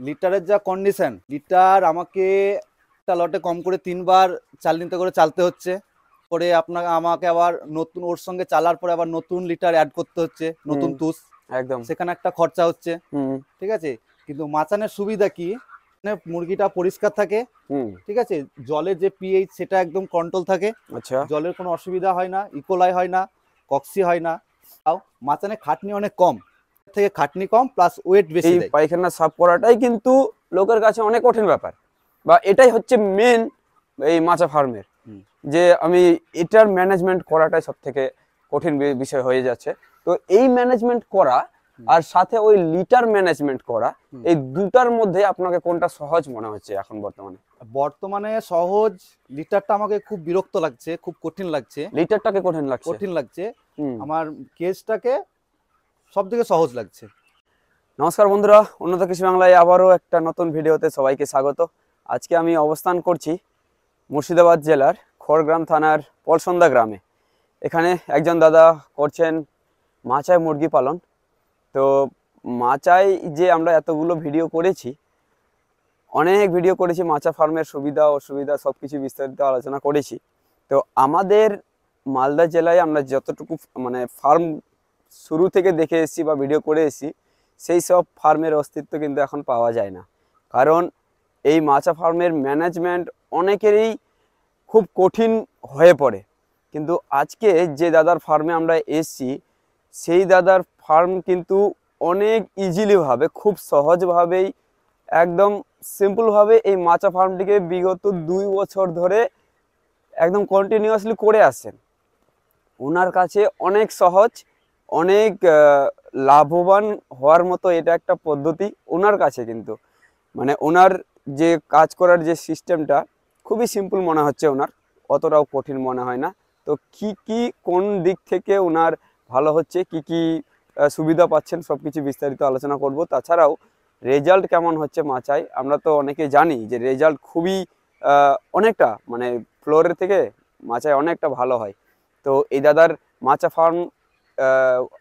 লিটারের যা condition, litre আমাকে একটা লটে কম করে 3 বার চাল নিতে করে চালতে হচ্ছে। পরে আমাকে আবার নতুন ওর সঙ্গে চালার পরে আবার নতুন লিটার অ্যাড করতে হচ্ছে, নতুন তুষ, একদম। সেখানে একটা খরচা হচ্ছে। হুম ঠিক আছে, কিন্তু মাচানের সুবিধা কি, মুরগিটা পরিষ্কার থাকে। হুম। ঠিক আছে, জলের যে পিএইচ সেটা একদম কন্ট্রোল থাকে, আচ্ছা। জলের কোনো অসুবিধা হয় না, ইকোলাই হয় না, কক্সি হয় না। তাও মাচানে খাটনি অনেক কম, থেকে খাটনি কম প্লাস ওয়েট বেশি এই দেয়। পায়খানা সাফ করাটাই কিন্তু লোকের কাছে অনেক কঠিন ব্যাপার, বা এটাই হচ্ছে মেন এই মাছা ফার্মের, হুম, যে আমি এটার ম্যানেজমেন্ট করাটাই সব থেকে কঠিন বিষয় হয়ে যাচ্ছে। তো এই ম্যানেজমেন্ট করা হুম, আর সাথে ওই লিটার ম্যানেজমেন্ট করা, হুম। এই দুটার মধ্যে আপনাকে কোনটা সহজ মনে হচ্ছে এখন বর্তমানে? বর্তমানে সহজ, লিটারটা আমাকে খুব বিরক্ত লাগছে, খুব কঠিন লাগছে। লিটারটাকে কঠিন লাগছে। কঠিন লাগছে হুম। আমার, কেসটাকে সব থেকে সহজ লাগছে। নমস্কার বন্ধুরা, উন্নত কৃষি বাংলায় আবারও একটা নতুন ভিডিওতে সবাইকে স্বাগত। আজকে আমি অবস্থান করছি মুর্শিদাবাদ জেলার খড়গ্রাম থানার পলসন্দা গ্রামে। এখানে একজন দাদা করছেন মাচায় মুরগি পালন। তো মাচায় যে আমরা এতগুলো ভিডিও করেছি, অনেক ভিডিও করেছি, মাচা ফার্মের সুবিধা অসুবিধা সব কিছু বিস্তারিত আলোচনা করেছি। তো আমাদের মালদা জেলায় আমরা যতটুকু মানে ফার্ম শুরু থেকে দেখে এসেছি বা ভিডিও করে এসেছি, সেই সব ফার্মের অস্তিত্ব কিন্তু এখন পাওয়া যায় না। কারণ এই মাচা ফার্মের ম্যানেজমেন্ট অনেকেরই খুব কঠিন হয়ে পড়ে। কিন্তু আজকে যে দাদার ফার্মে আমরা এসেছি, সেই দাদার ফার্ম কিন্তু অনেক ইজিলিভাবে, খুব সহজভাবেই, একদম সিম্পলভাবে এই মাচা ফার্মটিকে বিগত 2 বছর ধরে একদম কন্টিনিউয়াসলি করে আসছেন। ওনার কাছে অনেক সহজ, অনেক লাভবান হওয়ার মতো এটা একটা পদ্ধতি ওনার কাছে। কিন্তু মানে ওনার যে কাজ করার যে সিস্টেমটা খুবই সিম্পল মনে হচ্ছে ওনার, অতটাও কঠিন মনে হয় না। তো কি কি কোন দিক থেকে ওনার ভালো হচ্ছে, কি কি সুবিধা পাচ্ছেন, সব কিছু বিস্তারিত আলোচনা করব। তাছাড়াও রেজাল্ট কেমন হচ্ছে মাচায়, আমরা তো অনেকে জানি যে রেজাল্ট খুবই অনেকটা মানে ফ্লোরের থেকে মাচায় অনেকটা ভালো হয়। তো এই দাদার মাচা ফার্ম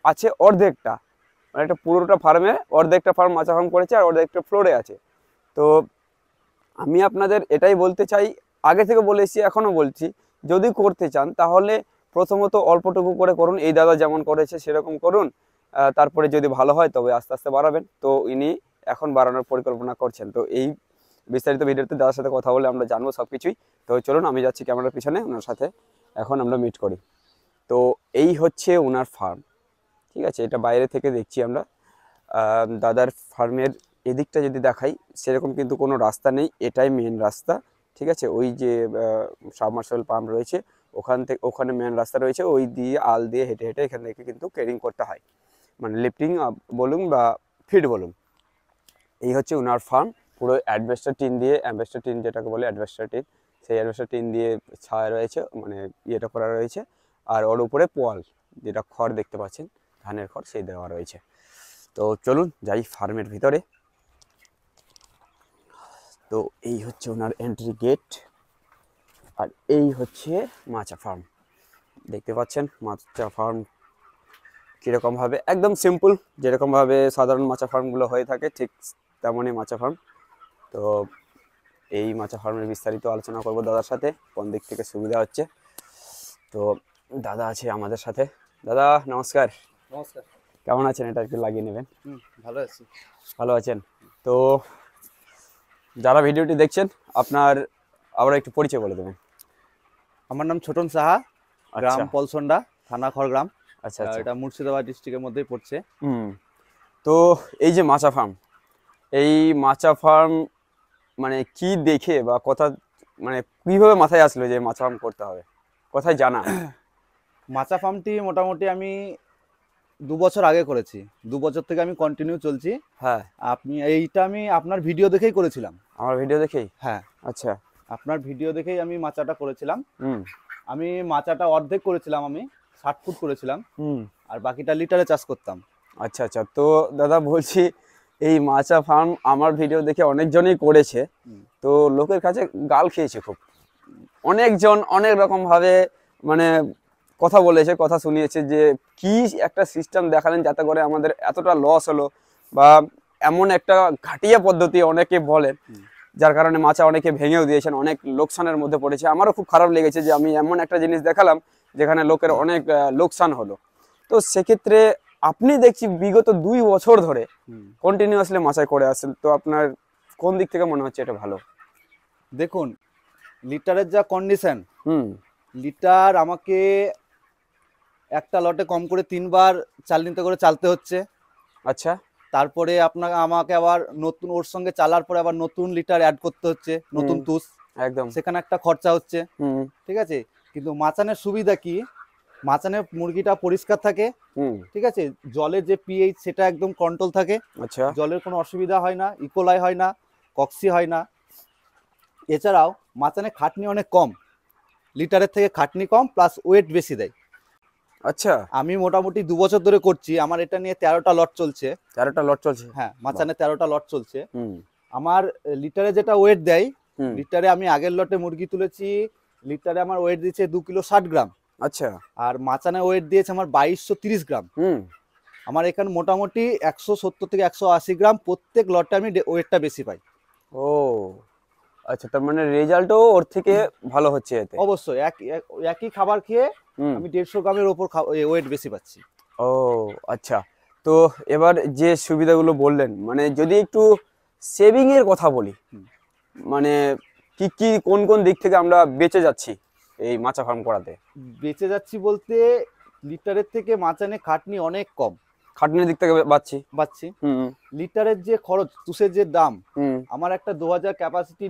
আছে অর্ধেকটা, মানে একটা পুরোটা ফার্মে অর্ধেকটা ফার্ম মাচা ফার্ম করেছে আর অর্ধেকটা ফ্লোরে আছে। তো আমি আপনাদের এটাই বলতে চাই, আগে থেকে বলে এসেছি এখনও বলছি, যদি করতে চান তাহলে প্রথমত অল্পটুকু করে করুন, এই দাদা যেমন করেছে সেরকম করুন। তারপরে যদি ভালো হয় তবে আস্তে আস্তে বাড়াবেন। তো ইনি এখন বাড়ানোর পরিকল্পনা করছেন। তো এই বিস্তারিত ভিডিওতে দাদার সাথে কথা বলে আমরা জানবো সব কিছুই। তো চলুন, আমি যাচ্ছি ক্যামেরার পিছনে, ওনার সাথে এখন আমরা মিট করি। তো এই হচ্ছে ওনার ফার্ম। ঠিক আছে, এটা বাইরে থেকে দেখছি আমরা। দাদার ফার্মের এদিকটা যদি দেখাই, সেরকম কিন্তু কোনো রাস্তা নেই, এটাই মেন রাস্তা। ঠিক আছে, ওই যে সাবমার্সিবল পাম্প রয়েছে ওখান থেকে, ওখানে মেন রাস্তা রয়েছে, ওই দিয়ে আল দিয়ে হেঁটে হেঁটে এখান থেকে কিন্তু ক্যারিং করতে হয়, মানে লিফটিং বলুন বা ফিড বলুন। এই হচ্ছে ওনার ফার্ম। পুরো অ্যাডভেস্টার টিন দিয়ে, অ্যাডভেস্টার টিন যেটাকে বলে অ্যাডভেস্টার টিন, সেই অ্যাডভেস্টার টিন দিয়ে ছায়া রয়েছে, মানে ইয়েটা করা রয়েছে। আর ওর উপরে পোয়াল, যেটা খড় দেখতে পাচ্ছেন, ধানের খড়, সেই দেওয়া রয়েছে। তো চলুন যাই ফার্মের ভিতরে। তো এই হচ্ছে ওনার এন্ট্রি গেট, আর এই হচ্ছে মাচা ফার্ম। দেখতে পাচ্ছেন মাচা ফার্ম কীরকমভাবে, একদম সিম্পল, যেরকমভাবে সাধারণ মাচা ফার্মগুলো হয়ে থাকে ঠিক তেমনই মাচা ফার্ম। তো এই মাচা ফার্মের বিস্তারিত আলোচনা করব দাদার সাথে, কোন দিক থেকে সুবিধা হচ্ছে। তো দাদা আছে আমাদের সাথে। দাদা নমস্কার। নমস্কার। কেমন আছেন? এটা একটু লাগিয়ে নেবেন। ভালো আছি। ভালো আছেন? তো যারা ভিডিওটি দেখছেন, আপনার আবার একটু পরিচয় বলে দেবেন। আমার নাম ছোটন সাহা, গ্রাম আচ্ছা পলসন্ডা, থানা খড়গ্রাম। আচ্ছা আচ্ছা। এটা মুর্শিদাবাদ ডিস্ট্রিক্টের মধ্যেই পড়ছে। হুম। তো এই যে মাচা ফার্ম, এই মাচা ফার্ম মানে কি দেখে বা কথা, মানে কিভাবে মাথায় আসলো যে মাচা ফার্ম করতে হবে, কোথায় জানা? মাচা ফার্মটি মোটামুটি আমি 2 বছর আগে করেছি, 2 বছর থেকে আমি কন্টিনিউ চলছি। হ্যাঁ। এইটা আমি আপনার ভিডিও দেখেই করেছিলাম। আমার ভিডিও দেখেই? হ্যাঁ, আচ্ছা। আপনার ভিডিও দেখেই আমি মাচাটা করেছিলাম। হুম আমি মাচাটা অর্ধেক করেছিলাম, আমি 60 ফুট করেছিলাম, হুম। আর বাকিটা লিটারে চাষ করতাম। আচ্ছা আচ্ছা। তো দাদা বলছি, এই মাচা ফার্ম আমার ভিডিও দেখে অনেকজনই করেছে, তো লোকের কাছে গাল খেয়েছে খুব। অনেকজন অনেক রকমভাবে মানে কথা বলেছে, কথা শুনিয়েছে যে কি একটা সিস্টেম দেখালেন যাতে করে আমাদের এতটা লস হলো, বা এমন একটা ঘাটিয়া পদ্ধতি অনেকে বলেন, হুম। যার কারণে মাচা অনেকে ভেঙেও দিয়েছেন, অনেক লোকসানের মধ্যে পড়েছে। আমারও খুব খারাপ লেগেছে যে আমি এমন একটা জিনিস দেখালাম যেখানে লোকের অনেক লোকসান হলো। তো সেক্ষেত্রে আপনি দেখছি বিগত 2 বছর ধরে হুম। কন্টিনিউয়াসলি মাচাই করে আসছেন, তো আপনার কোন দিক থেকে মনে হচ্ছে এটা ভালো? দেখুন, লিটারের যা কন্ডিশন, হুম। লিটার আমাকে একটা লটে কম করে 3 বার চালনিতে করে চালতে হচ্ছে। আচ্ছা। তারপরে আমাকে আবার নতুন ওর সঙ্গে চালার পরে আবার নতুন লিটার অ্যাড করতে হচ্ছে, নতুন তুষ, একদম। সেখানে একটা খরচা হচ্ছে। হুম। ঠিক আছে, কিন্তু মাচানের সুবিধা কি, মাচানের মুরগিটা পরিষ্কার থাকে। হুম। ঠিক আছে, জলের যে পিএইচ সেটা একদম কন্ট্রোল থাকে, আচ্ছা। জলের কোনো অসুবিধা হয় না, ইকোলাই হয় না, কক্সি হয় না। এছাড়াও মাচানে খাটনি অনেক কম, লিটারের থেকে খাটনি কম, প্লাস ওয়েট বেশি দেয়। আচ্ছা। আমি মোটামুটি 2 বছর ধরে করছি, আমার এটা নিয়ে 13টা লট চলছে। 13টা লট চলছে? হ্যাঁ, মাচানে 13টা লট চলছে। হুম। আমার লিটারে যেটা ওয়েট দেয়, হুম। লিটারে আমি আগের লটে মুরগি তুলেছি, লিটারে আমার ওয়েট দিয়েছে 2 কিলো 60 গ্রাম। আচ্ছা। আর মাচানে ওয়েট দিয়েছে আমার 2230 গ্রাম। হুম। আমার এখানে মোটামুটি 170 থেকে 180 গ্রাম প্রত্যেক লটে আমি ওয়েটটা বেশি পাই। ও আচ্ছা, তার মানে রেজাল্টও ওর থেকে ভালো হচ্ছে এতে? অবশ্যই একই খাবার খেয়ে হুম। আমি 150 গ্রামের ওপর ওয়েট বেশি পাচ্ছি। ও আচ্ছা। তো এবার যে সুবিধাগুলো বললেন, মানে যদি একটু সেভিং এর কথা বলি, হুম। মানে কি কি কোন কোন দিক থেকে আমরা বেঁচে যাচ্ছি এই মাছা ফার্ম করাতে? বেঁচে যাচ্ছি বলতে, লিটারের থেকে মাচানে খাটনি অনেক কম খাটনির দিক থেকে বাঁচছি। পাচ্ছি। হুম। লিটারের যে খরচ, তুষের যে দাম, হুম। আমার একটা 2000 ক্যাপাসিটি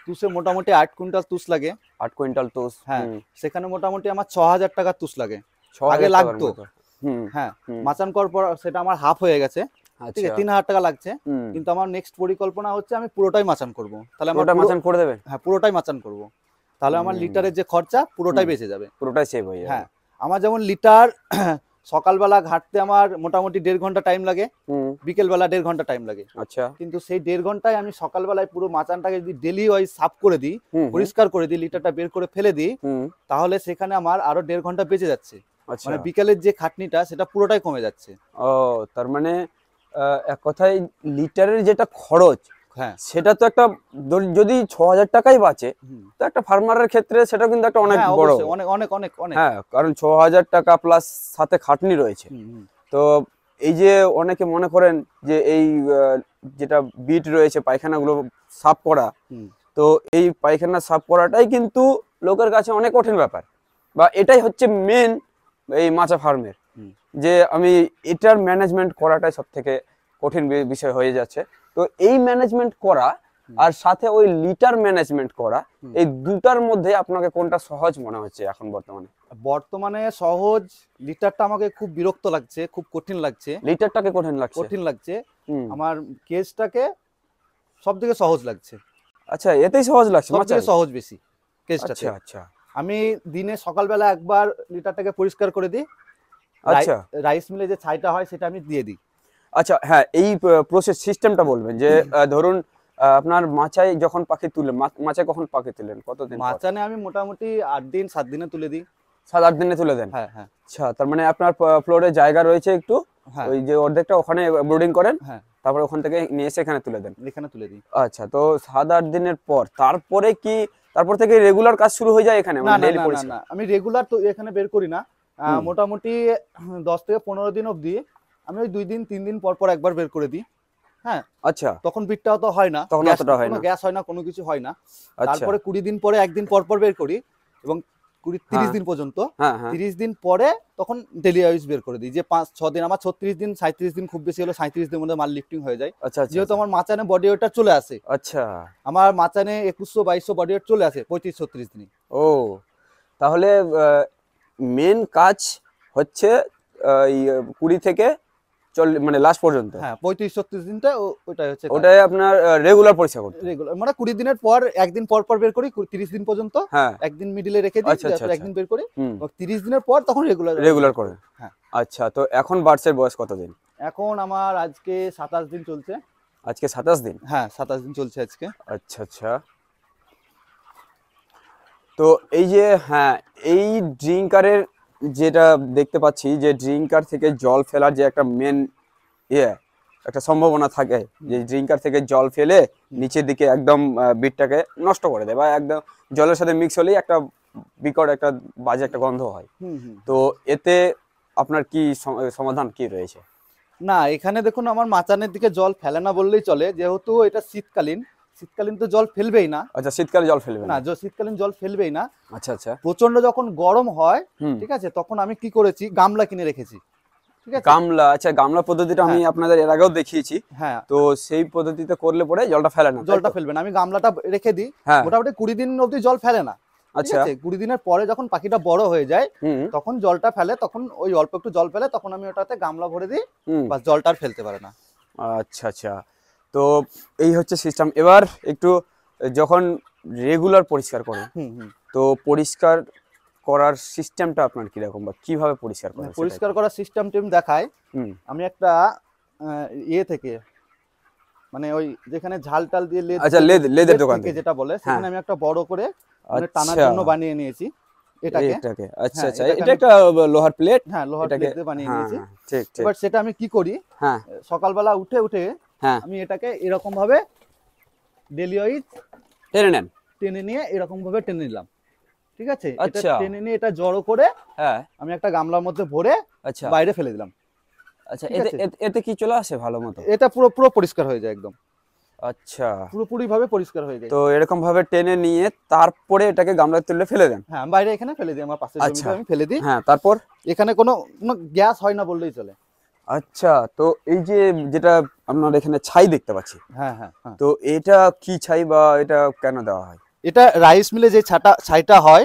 তুষে মোটামুটি 8 কুইন্টাল তুষ লাগে। 8 কুইন্টাল তো? হ্যাঁ, সেখানে মোটামুটি আমার 6000 টাকা তুষ লাগে। 6000 আগে টাকার লাগতো। মতো? হুম। হ্যাঁ, হুম। মাচান করার পর সেটা আমার হাফ হয়ে গেছে। ঠিক আচ্ছা। আছে, 3000 টাকা লাগছে। হুম। কিন্তু আমার নেক্সট পরিকল্পনা হচ্ছে আমি পুরোটাই মাচান করব। তাহলে আমার ওটা মাচান করে দেবেন? হ্যাঁ, পুরোটাই মাচান করব। তাহলে আমার হুম। লিটারের যে খরচা পুরোটাই হুম। বেঁচে যাবে। পুরোটাই সেভ হয়ে যাবে। হ্যাঁ, আমার যেমন লিটার সকালবেলা ঘাটতে আমার মোটামুটি 1.5 ঘন্টা টাইম লাগে, হুম। বিকেলবেলা 1.5 ঘন্টা টাইম লাগে। আচ্ছা। কিন্তু সেই 1.5 ঘন্টায় আমি সকালবেলায় পুরো মাচানটাকে যদি ডেলি ওয়াইজ সাফ করে দিই, হুম। হুম। পরিষ্কার করে দিই, লিটারটা বের করে ফেলে দিই, হুম। তাহলে সেখানে আমার আরো 1.5 ঘন্টা বেঁচে যাচ্ছে। আচ্ছা। মানে বিকেলের যে খাটনিটা সেটা পুরোটাই কমে যাচ্ছে। ও তার মানে এক কথায় লিটারের যেটা খরচ, হ্যাঁ। সেটা তো একটা যদি 6000 টাকাই বাঁচে, হুম। তো একটা ফার্মারের ক্ষেত্রে সেটা কিন্তু একটা অনেক হ্যাঁ, বড়। অবশ্যই অনেক অনেক অনেক অনেক। হ্যাঁ, কারণ 6000 টাকা প্লাস সাথে খাটনি রয়েছে। হুম, হুম। তো এই যে অনেকে মনে করেন যে এই যেটা বিট রয়েছে পায়খানাগুলো সাফ করা, হুম। তো এই পায়খানা সাফ করাটাই কিন্তু লোকের কাছে অনেক কঠিন ব্যাপার, বা এটাই হচ্ছে মেন এই মাছা ফার্মের, হুম। যে আমি এটার ম্যানেজমেন্ট করাটাই সব থেকে কঠিন বিষয় হয়ে যাচ্ছে। তো এই ম্যানেজমেন্ট করা আর সাথে ওই লিটার ম্যানেজমেন্ট করা, এই দুটার মধ্যে আপনাকে কোনটা সহজ মনে হচ্ছে এখন বর্তমানে? বর্তমানে সহজ। লিটারটা আমাকে খুব বিরক্ত লাগছে, খুব কঠিন লাগছে। লিটারটাকে কঠিন লাগছে? কঠিন লাগছে। হুম। আমার কেজটাকে সব থেকে সহজ লাগছে, আচ্ছা, এতেই সহজ লাগছে সব থেকে মাচায়? সহজ বেশি কেজটাতে। আচ্ছা আচ্ছা আমি দিনে সকালবেলা একবার লিটারটাকে পরিষ্কার করে দিই, আচ্ছা রাইস মিলে যে ছাইটা হয় সেটা আমি দিয়ে দিই। আচ্ছা। হ্যাঁ, এই প্রসেস সিস্টেমটা বলবেন যে ধরুন আপনার মাচায় যখন পাখি তুলে, মাচায় কখন পাখি তুলেন, কতদিন পর? মাচানে আমি মোটামুটি 8 দিন 7 দিনে তুলে দিই। 7-8 দিনে তুলে দেন? হ্যাঁ, হ্যাঁ, আচ্ছা, তার মানে আপনার ফ্লোরে জায়গা রয়েছে একটু, হ্যাঁ, ওই যে অর্ধেকটা ওখানে ব্রুডিং করেন, হ্যাঁ, তারপরে ওখান থেকে নিয়ে এসে এখানে তুলে দেন? এখানে তুলে দিই। আচ্ছা, তো 7-8 দিনের পর তারপরে কি, তারপর থেকে রেগুলার কাজ শুরু হয়ে যায় এখানে, না, মানে না, ডেইলি না, না, পরিষেবা? না, আমি রেগুলার তো এখানে বের করি না। হুম। মোটামুটি 10 থেকে 15 দিন অবধি আমি ওই 2 দিন 3 দিন পর পর একবার বের করে দিই। হ্যাঁ, আচ্ছা। তখন বিটটাও তো হয় না, তখন অতটা হয় কোনো না? গ্যাস হয় না, কোনো কিছু হয় না। আচ্ছা। তারপরে 20 দিন পরে একদিন পর পর বের করি, এবং 30 হ্যাঁ। দিন পর্যন্ত। হ্যাঁ হ্যাঁ 30 দিন পরে তখন ডেলি ওয়াইজ বের করে দিই, যে 5-6 দিন আমার 36 দিন 37 দিন, খুব বেশি হলে 37 দিনের মধ্যে মাল লিফটিং হয়ে যায়। আচ্ছা আচ্ছা যেহেতু আচ্ছা। আমার মাচানে বডি ওয়েটটা চলে আসে, আচ্ছা। আমার মাচানে 2100-2200 বডি ওয়েট চলে আসে 35-36 দিনে। ও তাহলে মেন কাজ হচ্ছে এই 20 থেকে 40, মানে লাস্ট পর্যন্ত? হ্যাঁ, 35-36 দিনটা ওটাই হচ্ছে ওটাই আপনার রেগুলার পরিষ্কার করতে? রেগুলার, মানে 20 দিনের পর একদিন পর পর বের করি, 30 দিন পর্যন্ত হ্যাঁ। একদিন মিডিলে রেখে দিই, আচ্ছা আচ্ছা তারপর আচ্ছা। একদিন বের করি, হুম। 30 দিনের পর তখন রেগুলার করে? হ্যাঁ। আচ্ছা, তো এখন বার্ডসের বয়স কতদিন? এখন আমার আজকে 27 দিন চলছে। আজকে 27 দিন? হ্যাঁ, 27 দিন চলছে আজকে। আচ্ছা আচ্ছা। তো এই যে, হ্যাঁ, এই ড্রিঙ্কারের যেটা দেখতে পাচ্ছি, যে ড্রিঙ্কার থেকে জল ফেলার যে একটা মেন ইয়ে, একটা সম্ভাবনা থাকে যে ড্রিঙ্কার থেকে জল ফেলে নিচের দিকে একদম বিটটাকে নষ্ট করে দেয়, বা একদম জলের সাথে মিক্স হলেই একটা বিকট একটা বাজে একটা গন্ধ হয়। তো এতে আপনার কি সমাধান কি রয়েছে? না, এখানে দেখুন আমার মাচানের দিকে জল ফেলে না বললেই চলে, যেহেতু এটা শীতকালীন, শীতকালীন তো জল ফেলবেই না। আচ্ছা, শীতকালে জল ফেলবে না, শীতকালীন জল ফেলবেই না। আচ্ছা আচ্ছা। প্রচন্ড যখন গরম হয়, ঠিক আছে, তখন আমি কি করেছি, গামলা কিনে রেখেছি। ঠিক আছে, গামলা, আচ্ছা গামলা পদ্ধতিটা আমি আপনাদের এর আগেও দেখিয়েছি। হ্যাঁ, তো সেই পদ্ধতিতে করলে পরে জলটা ফেলে না, জলটা ফেলবে না। আমি গামলাটা রেখে দিই, মোটামুটি 20 দিন অবধি জল ফেলে না। আচ্ছা, 20 দিনের পরে যখন পাখিটা বড় হয়ে যায় তখন জলটা ফেলে, তখন ওই অল্প একটু জল ফেলে, তখন আমি ওটাতে গামলা ভরে দিই, বাস জলটা আর ফেলতে পারে না। আচ্ছা আচ্ছা। তো এই হচ্ছে সিস্টেম। এবার একটু যখন রেগুলার পরিষ্কার করেন, তো পরিষ্কার করার সিস্টেমটা আপনার কিরকম, বা কিভাবে পরিষ্কার করেন? পরিষ্কার করার সিস্টেম দেখায়। আমি একটা ইয়ে থেকে, মানে ওই যেখানে ঝাল টাল দিয়ে আচ্ছা, লেদের দোকান থেকে যেটা বলে, সেখানে আমি একটা বড় করে টানার জন্য বানিয়ে নিয়েছি এটাকে। আচ্ছা আচ্ছা, এটা একটা লোহার প্লেট। হ্যাঁ, লোহার প্লেট দিয়ে বানিয়ে নিয়েছি। ঠিক ঠিক। এবার সেটা আমি কি করি, সকালবেলা উঠে আমি এটাকে এরকম ভাবে ডেলি ওয়াইজ টেনে নিয়ে এরকম ভাবে টেনে নিলাম। ঠিক আছে, এটা টেনে নিয়ে এটা জড়ো করে আমি একটা গামলার মধ্যে ভরে বাইরে ফেলে দিলাম। আচ্ছা, এতে কি চলে আসে ভালো মতো? এটা পুরো পুরো পরিষ্কার হয়ে যায় একদম। আচ্ছা, পুরোপুরি ভাবে পরিষ্কার হয়ে যায়। তো এরকম ভাবে টেনে নিয়ে তারপরে এটাকে গামলায় তুলে ফেলে দেন? হ্যাঁ, বাইরে এখানে ফেলে দিই, আমার পাশের জমিতে আমি ফেলে দিই। হ্যাঁ, তারপর এখানে কোনো গ্যাস হয় না বললেই চলে। আচ্ছা, তো এই যে যেটা আপনার এখানে ছাই দেখতে পাচ্ছি, হ্যাঁ, তো এটা কি ছাই, বা এটা কেন দেওয়া হয়? এটা রাইস মিলে যে ছাইটা হয়,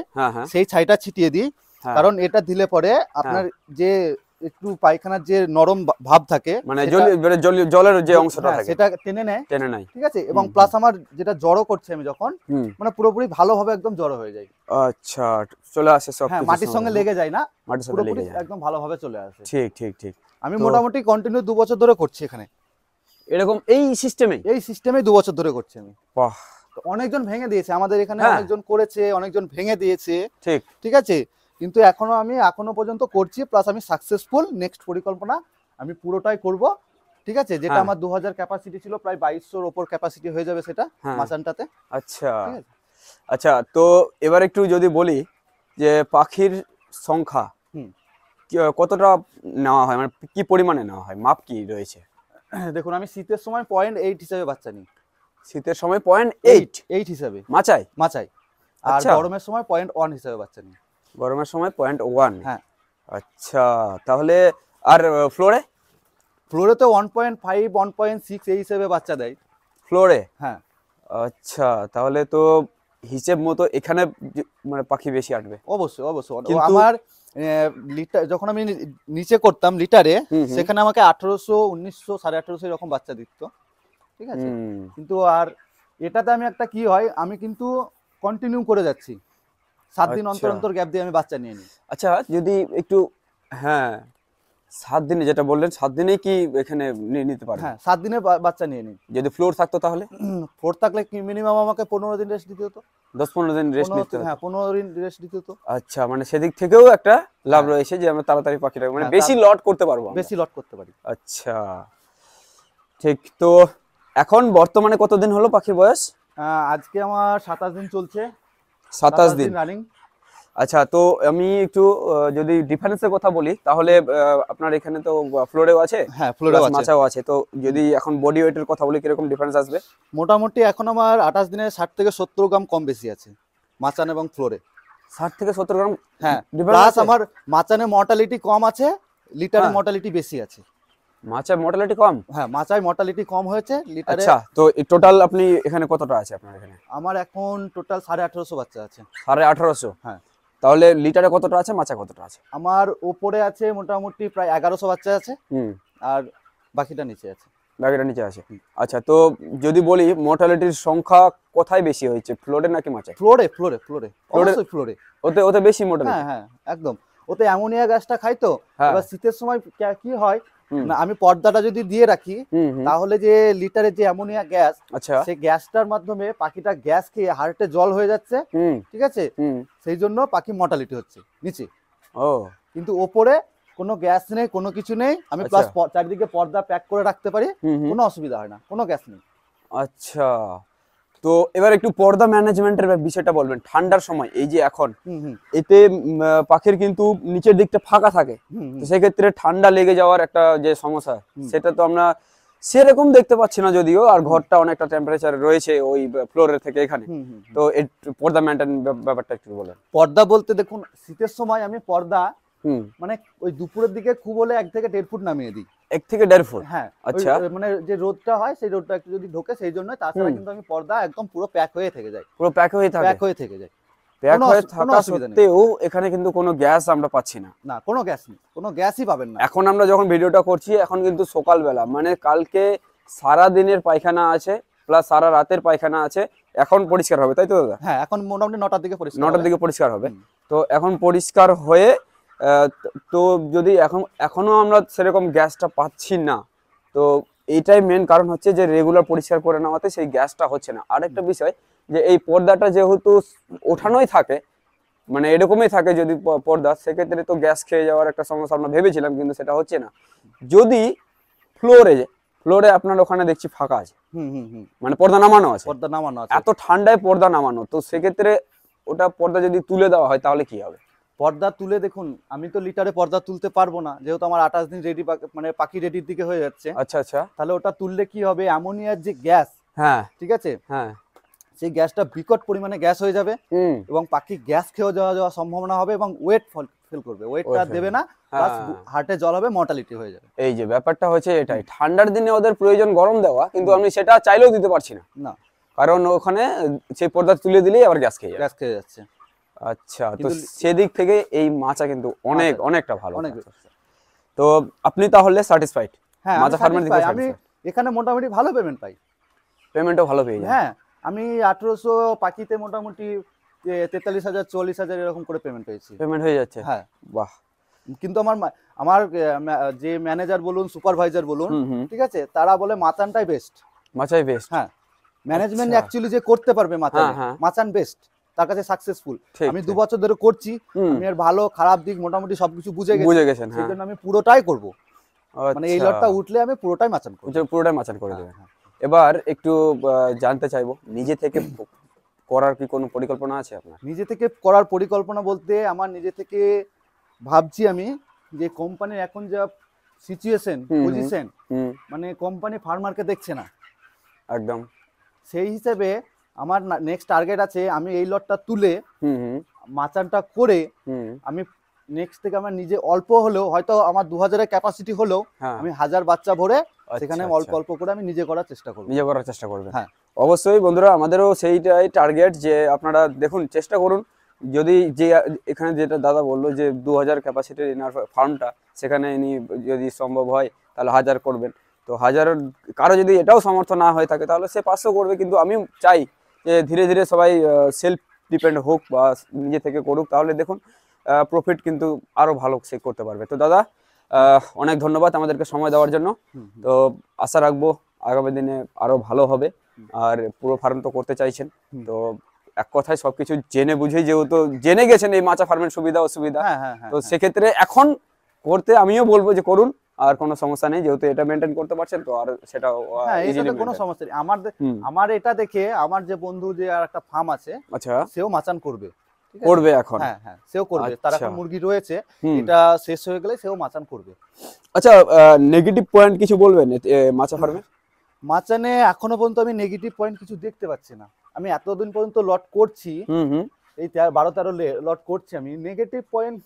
সেই ছাইটা ছিটিয়ে দিই। কারণ এটা দিলে পরে আপনার যে একটু পায়খানার যে নরম ভাব থাকে, মানে জলের যে অংশটা থাকে সেটা টেনে নেয়। ঠিক আছে, এবং প্লাস আমার যেটা জড়ো করছে আমি যখন, মানে পুরোপুরি ভালোভাবে একদম জড়ো হয়ে যায়। আচ্ছা, চলে আসে সব। হ্যাঁ, মাটির সঙ্গে লেগে যায় না, পুরোপুরি একদম ভালোভাবে চলে আসে। ঠিক ঠিক ঠিক। আমি মোটামুটি কন্টিনিউ 2 বছর ধরে করছি এখানে এরকম এই সিস্টেমে 2 বছর ধরে করছি আমি। বাহ, অনেকজন ভেঙে দিয়েছে আমাদের এখানে, অনেকজন করেছে, অনেকজন ভেঙে দিয়েছে। ঠিক আছে, কিন্তু এখনো পর্যন্ত করছি, প্লাস আমি সাকসেসফুল। নেক্সট পরিকল্পনা আমি পুরোটাই করব। ঠিক আছে, যেটা আমার 2000 ক্যাপাসিটি ছিল, প্রায় 2200-র উপর ক্যাপাসিটি হয়ে যাবে সেটা মাচানটাতে। আচ্ছা আচ্ছা, তো এবার একটু যদি বলি যে পাখির সংখ্যা কতটা নেওয়া হয়, মানে কি পরিমাণে নেওয়া হয়, মাপ কি রয়েছে? দেখুন, আমি শীতের সময় 0.8 হিসেবে বাচ্চা নিই। শীতের সময় 0.8 হিসেবে মাচায়। আর গরমের সময় 0.1 হিসেবে বাচ্চা নিই। গরমের সময় 0.1। হ্যাঁ। আচ্ছা, তাহলে আর ফ্লোরে তো 1.5 1.6 এই হিসেবে বাচ্চা দেয় ফ্লোরে। হ্যাঁ। আচ্ছা, তাহলে তো হিসেব মতো এখানে মানে পাখি বেশি আসবে। অবশ্যই। আমার লিটার যখন আমি নিচে করতাম লিটারে, সেখানে আমাকে 1800 1900 1850 এরকম বাচ্চা দিত। ঠিক আছে, কিন্তু আর এটাতে আমি একটা কি হয়, আমি কিন্তু কন্টিনিউ করে যাচ্ছি, 7 দিন অন্তর অন্তর গ্যাপ দিয়ে আমি বাচ্চা নিয়ে নিই। আচ্ছা, যদি একটু 7 দিনে যেটা বললেন, 7 দিনেই কি এখানে নিতে পারবেন? হ্যাঁ, 7 দিনে বাচ্চা নিয়ে নিই। যদি ফ্লোর থাকতো তাহলে? ফ্লোর থাকলে মিনিমাম আমাকে 15 দিন রেস্ট দিতে হতো। 10-15 দিন রেস্ট নিতে হতো। হ্যাঁ, 15 দিন রেস্ট দিতে হতো। আচ্ছা, মানে সেদিক থেকেও একটা লাভ রয়েছে যে আমরা তাড়াতাড়ি পাখিটা মানে বেশি লট করতে পারবো, বেশি লট করতে পারি। আচ্ছা, ঠিক। তো এখন বর্তমানে কতদিন হলো পাখির বয়স? আজকে আমার 27 দিন চলছে। 27 দিন রানিং। আচ্ছা, তো আমি একটু যদি ডিফারেন্সের কথা বলি, তাহলে আপনার এখানে তো ফ্লোরেও আছে, হ্যাঁ, ফ্লোরেও আছে, মাচাও আছে। তো যদি এখন বডি ওয়েটের কথা বলি, কিরকম ডিফারেন্স আসবে? মোটামুটি এখন আমার 28 দিনে 60 থেকে 70 গ্রাম কম বেশি আছে মাচান এবং ফ্লোরে। 60 থেকে 70 গ্রাম। হ্যাঁ, প্লাস আমার মাচানে মর্টালিটি কম আছে, লিটারে মর্টালিটি বেশি আছে। মাচায় মর্টালিটি কম? হ্যাঁ, মাচায় মর্টালিটি কম হয়েছে, লিটারে। আচ্ছা, তো টোটাল আপনি এখানে কতটা আছে আপনার এখানে? আমার এখন টোটাল 1850 বাচ্চা আছে। 1850? হ্যাঁ। তাহলে লিটারে কতটা আছে, মাচা কতটা আছে? আমার উপরে আছে মোটামুটি প্রায় 1100 বাচ্চা আছে, আর বাকিটা নিচে আছে। আচ্ছা, তো যদি বলি মর্টালিটির সংখ্যা কোথায় বেশি হয়েছে, ফ্লোরে নাকি মাচায়? ফ্লোরে। অবশ্যই ফ্লোরে। ওতে বেশি মর্টালিটি? হ্যাঁ, একদম। ওতে অ্যামোনিয়া গ্যাসটা খাই তো। এবার শীতের সময় কি হয় না, আমি পর্দাটা যদি দিয়ে রাখি, তাহলে যে লিটারে যে অ্যামোনিয়া গ্যাস, সেই গ্যাসটার মাধ্যমে পাখিটা গ্যাস খেয়ে হার্টে জল হয়ে যাচ্ছে। ঠিক আছে, সেই জন্য পাখি মর্টালিটি হচ্ছে নিচে। ও, কিন্তু ওপরে কোনো গ্যাস নেই, কোনো কিছু নেই। আমি আচ্ছা। প্লাস চারিদিকে পর্দা প্যাক করে রাখতে পারি, হুম হুম। কোনো অসুবিধা হয় না, কোনো গ্যাস নেই। আচ্ছা, তো এবার একটু পর্দা ম্যানেজমেন্টের বিষয়টা বলবেন। ঠান্ডার সময় এই যে এখন হুম হুম এতে পাখির কিন্তু নিচের দিকটা ফাঁকা থাকে, হুম তো হুম সেক্ষেত্রে ঠান্ডা লেগে যাওয়ার একটা যে সমস্যা, হুম সেটা তো আমরা সেরকম দেখতে পাচ্ছি না যদিও, আর হুম ঘরটা অনেকটা টেম্পারেচার রয়েছে ওই ফ্লোরের থেকে এখানে। হুম হুম হুম। তো এই পর্দা মেনটেন ব্যাপারটা একটু বলেন। পর্দা বলতে দেখুন, শীতের সময় আমি পর্দা হুম। মানে ওই দুপুরের দিকে খুব হলে 1 থেকে 1.5 ফুট নামিয়ে দিই। 1 থেকে 1.5 ফুট। হ্যাঁ, ওই আচ্ছা। মানে যে রোদটা হয় সেই রোদটা একটু যদি ঢোকে সেই জন্য। তাছাড়া হুম। কিন্তু আমি পর্দা একদম পুরো প্যাক হয়ে থেকে যায়, পুরো প্যাক হয়ে থাকে। প্যাক হয়ে থেকে যায়। প্যাক হয়ে কোনো থাকা অসুবিধা নেই। সত্ত্বেও এখানে কিন্তু কোনো গ্যাস আমরা পাচ্ছি না। না, কোনো গ্যাস নেই, কোনো গ্যাসই পাবেন না। এখন আমরা যখন ভিডিওটা করছি এখন কিন্তু সকালবেলা, মানে কালকে সারা দিনের পায়খানা আছে প্লাস সারা রাতের পায়খানা আছে, এখন পরিষ্কার হবে, তাই তো দাদা? হ্যাঁ, এখন মোটামুটি 9টার দিকে পরিষ্কার 9টার হবে। দিকে পরিষ্কার হবে। হুম। তো এখন পরিষ্কার হয়ে তো যদি এখনো আমরা সেরকম গ্যাসটা পাচ্ছি না, তো এইটাই মেন কারণ হচ্ছে যে রেগুলার পরিষ্কার করে নেওয়াতে সেই গ্যাসটা হচ্ছে না। আরেকটা বিষয়, যে এই পর্দাটা যেহেতু ওঠানোই থাকে, মানে এরকমই থাকে যদি পর্দা, সেক্ষেত্রে তো গ্যাস খেয়ে যাওয়ার একটা সমস্যা আমরা ভেবেছিলাম, কিন্তু সেটা হচ্ছে না। যদি ফ্লোরে ফ্লোরে আপনার ওখানে দেখছি ফাঁকা আছে, হুম হুম হুম মানে পর্দা নামানো আছে, পর্দা নামানো আছে। এত ঠান্ডায় পর্দা নামানো, তো সেক্ষেত্রে ওটা পর্দা যদি তুলে দেওয়া হয় তাহলে কি হবে? পর্দা তুলে দেখুন, আমি তো লিটারে পর্দা তুলতে পারবো না, যেহেতু আমার 28 দিন রেডি, মানে পাখি রেডির দিকে হয়ে যাচ্ছে। আচ্ছা আচ্ছা। তাহলে ওটা তুললে কি হবে, অ্যামোনিয়ার যে গ্যাস, হ্যাঁ ঠিক আছে, হ্যাঁ। সেই গ্যাসটা বিকট পরিমাণে গ্যাস হয়ে যাবে হুম। এবং পাখি গ্যাস খেয়ে যাওয়ার সম্ভাবনা হবে এবং ওয়েট ফিল করবে, ওয়েটটা দেবে না, প্লাস হ্যাঁ। হার্টে জল হবে, মর্টালিটি হয়ে যাবে। এই যে ব্যাপারটা হচ্ছে এটাই, ঠান্ডার দিনে ওদের প্রয়োজন গরম দেওয়া, কিন্তু হুম। আমি সেটা চাইলেও দিতে পারছি না, না, কারণ ওখানে সেই পর্দা তুলে দিলেই আবার গ্যাস খেয়ে যাবে। গ্যাস খেয়ে যাচ্ছে। আচ্ছা, তো কিন্তু সেদিক থেকে এই মাছা কিন্তু মাছা অনেকটা ভালো। অনেক। তো আপনি তাহলে স্যাটিসফাইড? হ্যাঁ, মাছা ফার্মের দিকে আমি এখানে মোটামুটি ভালো পেমেন্ট পাই। পেমেন্টও ভালো পেয়ে যায়? হ্যাঁ, আমি 1800 পাখিতে মোটামুটি 43,000 44,000 এরকম করে পেমেন্ট পেয়েছি। পেমেন্ট হয়ে যাচ্ছে? হ্যাঁ, বাহ। কিন্তু আমার যে ম্যানেজার বলুন, সুপারভাইজার বলুন, হুম হুম। ঠিক আছে, তারা বলে মাচানটাই বেস্ট। মাচাই বেস্ট? হ্যাঁ, ম্যানেজমেন্ট আচ্ছা। অ্যাকচুয়ালি যে করতে পারবে মাচানে, হ্যাঁ। মাচান বেস্ট, তার কাছে সাকসেসফুল। ঠিক আমি ঠিক। 2 বছর ধরে করছি, হুম। আমি এর ভালো খারাপ দিক মোটামুটি সবকিছু বুঝে গেছি। বুঝে গেছেন, সেই হ্যাঁ। জন্য আমি পুরোটাই করব, মানে এই আচ্ছা। লটটা উঠলে আমি পুরোটাই মাচান করব। পুরোটাই মাচান করে হ্যাঁ, দেবেন। হ্যাঁ। এবার একটু জানতে চাইবো, নিজে থেকে করার কি কোনো পরিকল্পনা আছে আপনার? নিজে থেকে করার পরিকল্পনা বলতে আমার নিজে থেকে ভাবছি আমি, যে কোম্পানির এখন যা সিচুয়েশন, হুম, পজিশন, হুম। মানে কোম্পানি ফার্মারকে দেখছে না। একদম। সেই হিসেবে আমার নেক্সট টার্গেট আছে, আমি এই লটটা তুলে হুম হুম মাচানটা করে হুম। আমি নেক্সট থেকে আমার নিজে অল্প হলেও, হয়তো আমার 2000-এর ক্যাপাসিটি হলেও, হ্যাঁ। আমি 1000 বাচ্চা ভরে সেখানে আচ্ছা, অল্প আচ্ছা। অল্প করে আমি নিজে করার চেষ্টা করব। নিজে করার চেষ্টা করবেন? হ্যাঁ। অবশ্যই বন্ধুরা, আমাদেরও সেইটাই টার্গেট, যে আপনারা দেখুন, চেষ্টা করুন, যদি যে এখানে যেটা দাদা বললো যে 2000 ক্যাপাসিটির ইনার ফার্মটা, সেখানে ইনি যদি সম্ভব হয় তাহলে 1000 করবেন। তো 1000, কারো যদি এটাও সামর্থ্য না হয়ে থাকে তাহলে সে 500 করবে, কিন্তু আমি চাই যে ধীরে ধীরে সবাই সেলফ ডিপেন্ড হোক বা নিজে থেকে করুক, তাহলে দেখুন প্রফিট কিন্তু আরো ভালো সে করতে পারবে। তো দাদা, অনেক ধন্যবাদ আমাদেরকে সময় দেওয়ার জন্য। তো আশা রাখবো আগামী দিনে আরো ভালো হবে। আর পুরো ফার্ম তো করতে চাইছেন, তো এক কথায় সবকিছু জেনে বুঝেই, যেহেতু জেনে গেছেন এই মাছা ফার্মের সুবিধা অসুবিধা, হ্যাঁ হ্যাঁ হ্যাঁ তো সেক্ষেত্রে এখন করতে আমিও বলবো যে করুন, আর কোনো সমস্যা নেই, যেহেতু এটা মেনটেন করতে পারছেন, তো আর সেটা হ্যাঁ, ইজিলি এটাতে কোনো সমস্যা নেই। হুম। আমার এটা দেখে আমার যে বন্ধু যে আর একটা ফার্ম আছে, আচ্ছা, সেও মাচান করবে। ঠিক আছে? করবে এখন? হ্যাঁ হ্যাঁ, সেও করবে। তার আচ্ছা। এখন মুরগি রয়েছে, হুম। এটা শেষ হয়ে গেলে সেও মাচান করবে। আচ্ছা, নেগেটিভ পয়েন্ট কিছু বলবেন মাছা ফার্মে? মাচানে এখনো পর্যন্ত আমি নেগেটিভ পয়েন্ট কিছু দেখতে পাচ্ছি না। আমি এতদিন পর্যন্ত লট করছি, হুম হুম। এই 12-13 লট করছি, আমি নেগেটিভ পয়েন্ট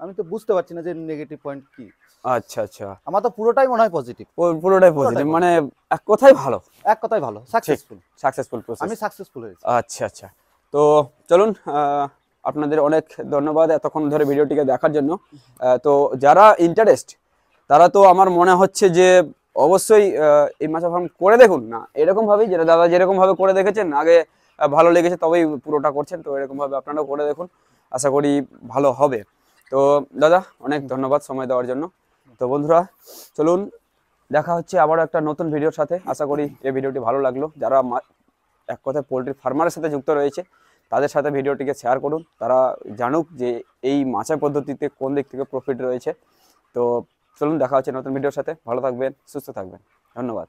আমি তো বুঝতে পারছি না যে নেগেটিভ পয়েন্ট কি। আচ্ছা আচ্ছা। আমার তো পুরোটাই মনে হয় পজিটিভ। পুরোটাই পজিটিভ, মানে এক কথায় ভালো। এক কথায় ভালো, সাকসেসফুল। Successful process. আমি সাকসেসফুল হয়েছি। আচ্ছা আচ্ছা। তো চলুন, আপনাদের অনেক ধন্যবাদ এতক্ষণ ধরে ভিডিওটিকে দেখার জন্য। তো যারা ইন্টারেস্ট, তারা তো আমার মনে হচ্ছে যে অবশ্যই এই মাছা ফার্ম করে দেখুন না, এরকম ভাবেই, যেটা দাদা যেরকম ভাবে করে দেখেছেন আগে, ভালো লেগেছে তবেই পুরোটা করছেন, তো এরকম ভাবে আপনারাও করে দেখুন, আশা করি ভালো হবে। তো দাদা, অনেক ধন্যবাদ সময় দেওয়ার জন্য। তো বন্ধুরা, চলুন, দেখা হচ্ছে আবারও একটা নতুন ভিডিওর সাথে। আশা করি এই ভিডিওটি ভালো লাগলো। যারা এক কথায় পোলট্রি ফার্মারের সাথে যুক্ত রয়েছে, তাদের সাথে ভিডিওটিকে শেয়ার করুন, তারা জানুক যে এই মাছা পদ্ধতিতে কোন দিক থেকে প্রফিট রয়েছে। তো চলুন দেখা হচ্ছে নতুন ভিডিওর সাথে। ভালো থাকবেন, সুস্থ থাকবেন, ধন্যবাদ।